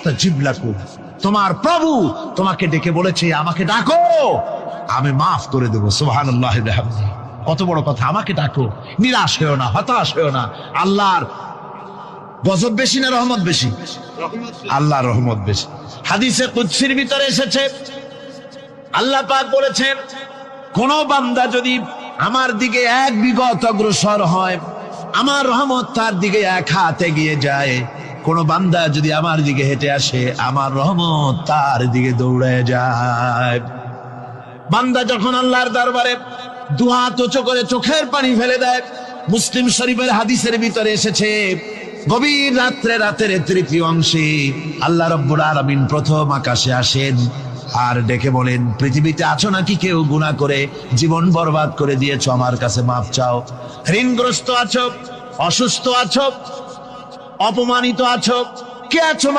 আস্তাজিব লাকুম, তোমার প্রভু তোমাকে ডেকে বলেছে আমাকে ডাকো, আমি মাফ করে দেবো। সুবহানাল্লাহ বিহামদিহি। কত বড় কথা, আমাকে ডাকো, নিরাশ হয়েও না, হতাশ হয়েও না। আল্লাহর গজব বেশি না রহমত বেশি? আল্লাহর রহমত বেশি। হাদিসে কুদসির ভিতরে এসেছে, আল্লাহ পাক বলেছেন, কোন বান্দা যদি আমার দিকে এক বিগত অগ্রসর হয়, আমার রহমত তার দিকে এক হাত এগিয়ে যায়। কোন বান্দা যদি আমার দিকে হেঁটে আসে, আমার রহমত তার দিকে দৌড়ে যায়। বান্দা যখন আল্লাহর দরবারে দুহাত উঁচু করে চোখের পানি ফেলে দেয়, মুসলিম শরীফের হাদিসের ভিতরে এসেছে, গভীর রাত্রে, রাতের তৃতীয় অংশে আল্লাহ রাব্বুল আলামিন প্রথম আকাশে আসেন আর ডেকে বলেন, পৃথিবীতে আছো নাকি কেউ গুনাহ করে জীবন বরবাদ করে দিয়েছো, আমার কাছে মাফ চাও। ঋণগ্রস্ত আছো, অসুস্থ আছো, অপমানিত আছো, কে আছো?